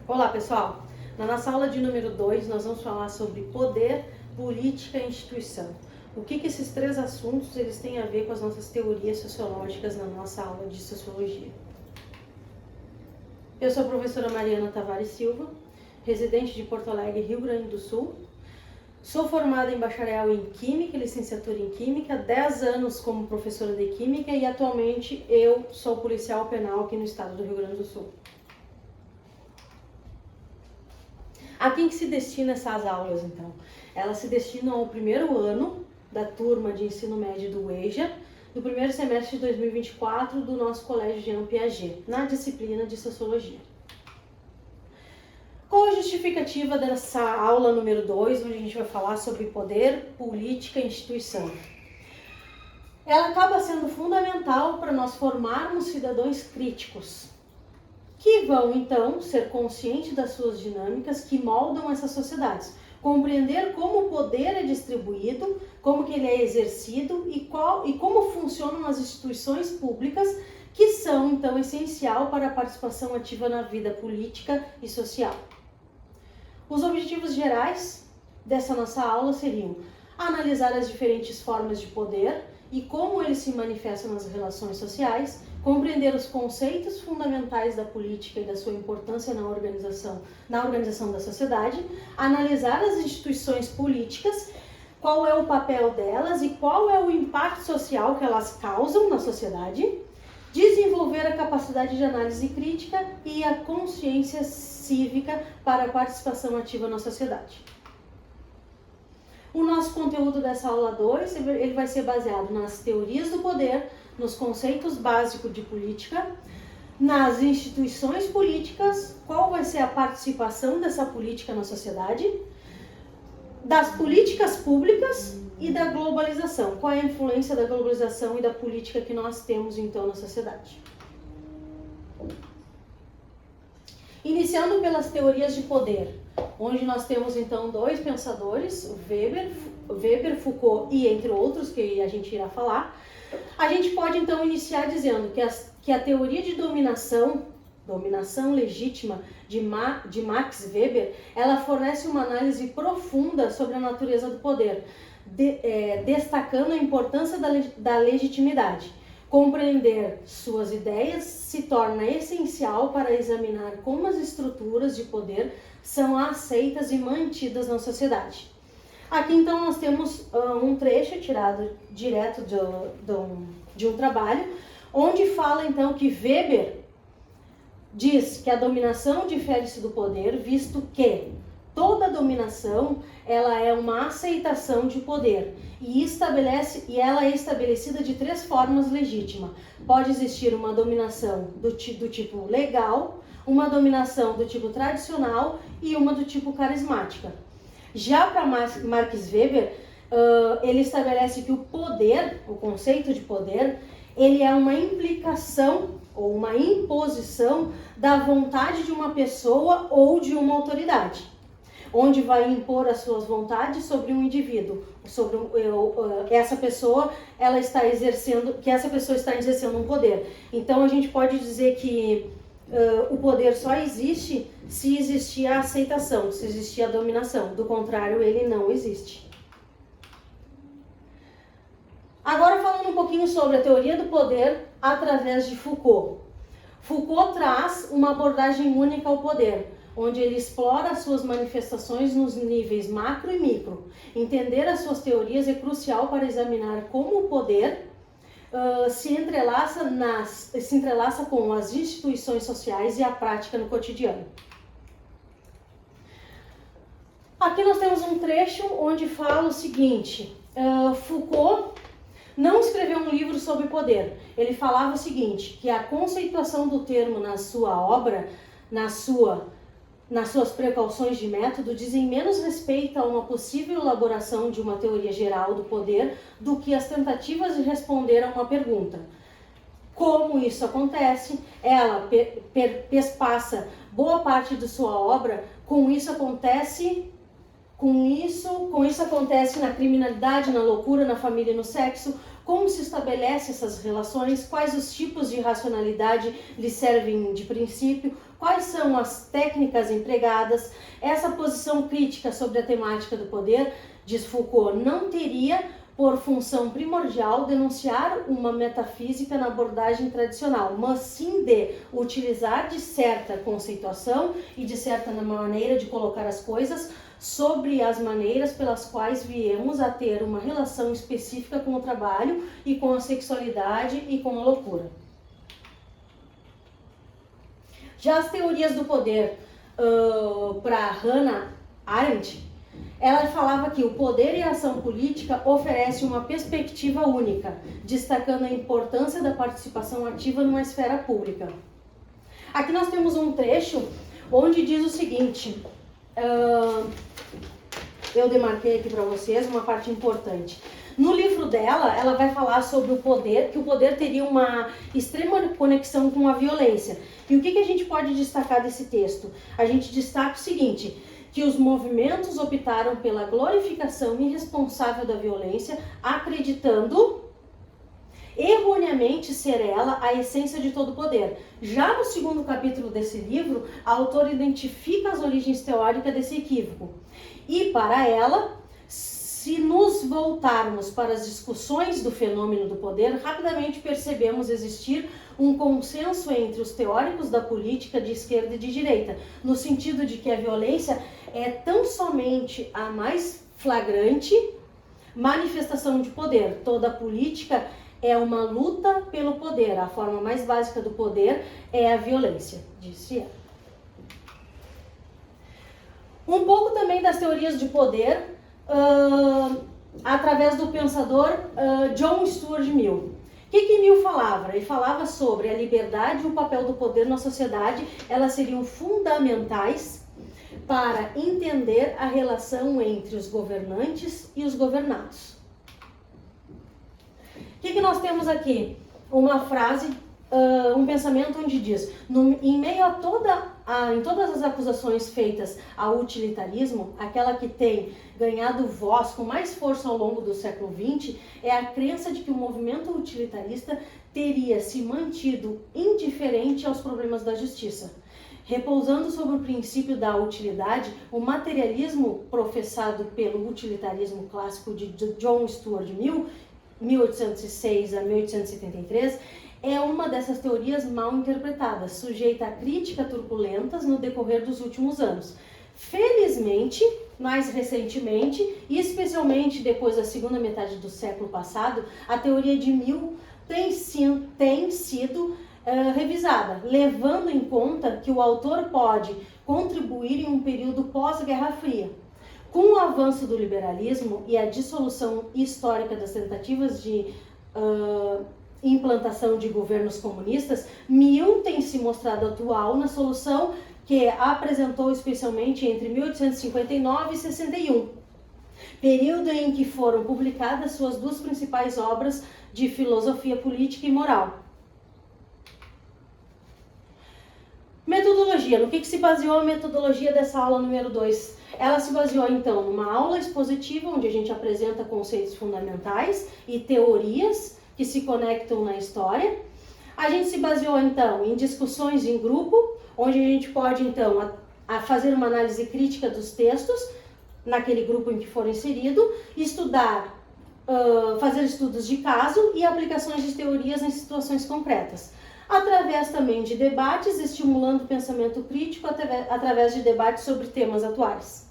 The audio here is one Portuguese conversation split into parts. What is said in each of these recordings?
Olá, pessoal! Na nossa aula de número 2, nós vamos falar sobre poder, política e instituição. O que esses três assuntos eles têm a ver com as nossas teorias sociológicas na nossa aula de sociologia. Eu sou a professora Mariana Tavares Silva, residente de Porto Alegre, Rio Grande do Sul. Sou formada em bacharel em Química, licenciatura em Química, 10 anos como professora de Química e atualmente eu sou policial penal aqui no estado do Rio Grande do Sul. A quem que se destina essas aulas, então? Elas se destinam ao primeiro ano da turma de ensino médio do EJA, do primeiro semestre de 2024 do nosso Colégio Jean Piaget, na disciplina de Sociologia. Qual a justificativa dessa aula número 2, onde a gente vai falar sobre poder, política e instituição? Ela acaba sendo fundamental para nós formarmos cidadãos críticos, que vão, então, ser conscientes das suas dinâmicas que moldam essas sociedades, compreender como o poder é distribuído, como que ele é exercido e como funcionam as instituições públicas, que são, então, essencial para a participação ativa na vida política e social. Os objetivos gerais dessa nossa aula seriam analisar as diferentes formas de poder e como eles se manifestam nas relações sociais, compreender os conceitos fundamentais da política e da sua importância na organização da sociedade, analisar as instituições políticas, qual é o papel delas e qual é o impacto social que elas causam na sociedade, desenvolver a capacidade de análise crítica e a consciência cívica para a participação ativa na sociedade. O nosso conteúdo dessa aula 2, ele vai ser baseado nas teorias do poder, nos conceitos básicos de política, nas instituições políticas, qual vai ser a participação dessa política na sociedade, das políticas públicas e da globalização, qual é a influência da globalização e da política que nós temos então na sociedade. Iniciando pelas teorias de poder, onde nós temos então dois pensadores, o Weber, Foucault e entre outros que a gente irá falar. A gente pode então iniciar dizendo que a teoria de dominação legítima de Max Weber, ela fornece uma análise profunda sobre a natureza do poder, destacando a importância da legitimidade. Compreender suas ideias se torna essencial para examinar como as estruturas de poder são aceitas e mantidas na sociedade. Aqui então nós temos um trecho tirado direto de um trabalho, onde fala então que Weber diz que a dominação difere-se do poder, visto que toda dominação ela é uma aceitação de poder e ela é estabelecida de três formas legítimas. Pode existir uma dominação do tipo legal, uma dominação do tipo tradicional e uma do tipo carismática. Já para Max Weber, ele estabelece que o poder, o conceito de poder, ele é uma implicação ou uma imposição da vontade de uma pessoa ou de uma autoridade, onde vai impor as suas vontades sobre um indivíduo, sobre essa pessoa está exercendo um poder. Então a gente pode dizer que o poder só existe se existir a aceitação, se existir a dominação. Do contrário, ele não existe. Agora falando um pouquinho sobre a teoria do poder através de Foucault. Foucault traz uma abordagem única ao poder, onde ele explora as suas manifestações nos níveis macro e micro. Entender as suas teorias é crucial para examinar como o poder se entrelaça com as instituições sociais e a prática no cotidiano. Aqui nós temos um trecho onde fala o seguinte: Foucault não escreveu um livro sobre poder. Ele falava o seguinte, que a conceituação do termo na sua obra, nas suas precauções de método, dizem menos respeito a uma possível elaboração de uma teoria geral do poder do que as tentativas de responder a uma pergunta. Como isso acontece? Ela perpassa boa parte de sua obra. Com isso acontece na criminalidade, na loucura, na família e no sexo. como se estabelece essas relações, quais os tipos de racionalidade lhe servem de princípio, quais são as técnicas empregadas. Essa posição crítica sobre a temática do poder, diz Foucault, não teria por função primordial denunciar uma metafísica na abordagem tradicional, mas sim de utilizar de certa conceituação e de certa maneira de colocar as coisas sobre as maneiras pelas quais viemos a ter uma relação específica com o trabalho e com a sexualidade e com a loucura. Já as teorias do poder, para Hannah Arendt, ela falava que o poder e a ação política oferecem uma perspectiva única, destacando a importância da participação ativa numa esfera pública. Aqui nós temos um trecho onde diz o seguinte, eu demarquei aqui para vocês uma parte importante. No livro dela, ela vai falar sobre o poder, que o poder teria uma extrema conexão com a violência. E o que a gente pode destacar desse texto? A gente destaca o seguinte, que os movimentos optaram pela glorificação irresponsável da violência, acreditando erroneamente ser ela a essência de todo poder. Já no segundo capítulo desse livro, a autora identifica as origens teóricas desse equívoco. E para ela, se nos voltarmos para as discussões do fenômeno do poder, rapidamente percebemos existir um consenso entre os teóricos da política de esquerda e de direita, no sentido de que a violência é tão somente a mais flagrante manifestação de poder. Toda política é uma luta pelo poder. A forma mais básica do poder é a violência, disse ela. Um pouco também das teorias de poder através do pensador John Stuart Mill. O que Mill falava? Ele falava sobre a liberdade e o papel do poder na sociedade. Elas seriam fundamentais para entender a relação entre os governantes e os governados. O que nós temos aqui? Uma frase, um pensamento onde diz, em meio em todas as acusações feitas ao utilitarismo, aquela que tem ganhado voz com mais força ao longo do século XX é a crença de que o movimento utilitarista teria se mantido indiferente aos problemas da justiça. Repousando sobre o princípio da utilidade, o materialismo professado pelo utilitarismo clássico de John Stuart Mill, 1806 a 1873, é uma dessas teorias mal interpretadas, sujeita a críticas turbulentas no decorrer dos últimos anos. Felizmente, mais recentemente, e especialmente depois da segunda metade do século passado, a teoria de Mill tem sido revisada, levando em conta que o autor pode contribuir em um período pós-Guerra Fria. Com o avanço do liberalismo e a dissolução histórica das tentativas de implantação de governos comunistas, Mill tem se mostrado atual na solução que apresentou especialmente entre 1859 e 61, período em que foram publicadas suas duas principais obras de filosofia política e moral. Metodologia. No que se baseou a metodologia dessa aula número 2? Ela se baseou, então, numa aula expositiva, onde a gente apresenta conceitos fundamentais e teorias que se conectam na história. A gente se baseou, então, em discussões em grupo, onde a gente pode, então, fazer uma análise crítica dos textos, naquele grupo em que for inserido, estudar, fazer estudos de caso e aplicações de teorias em situações concretas. Através também de debates, estimulando o pensamento crítico através de debates sobre temas atuais.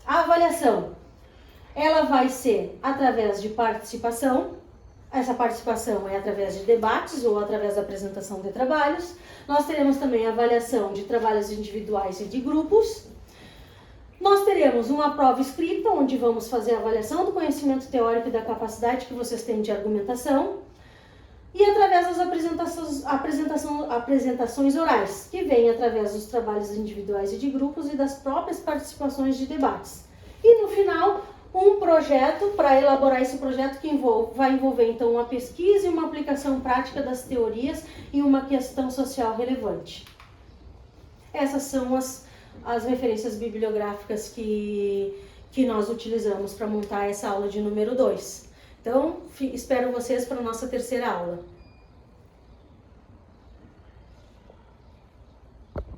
A avaliação, ela vai ser através de participação. Essa participação é através de debates ou através da apresentação de trabalhos. Nós teremos também a avaliação de trabalhos individuais e de grupos. Nós teremos uma prova escrita, onde vamos fazer a avaliação do conhecimento teórico e da capacidade que vocês têm de argumentação. E através das apresentações orais, que vêm através dos trabalhos individuais e de grupos e das próprias participações de debates. E no final, um projeto, para elaborar esse projeto que vai envolver então uma pesquisa e uma aplicação prática das teorias em uma questão social relevante. Essas são as referências bibliográficas que nós utilizamos para montar essa aula de número 2. Então, espero vocês para a nossa terceira aula.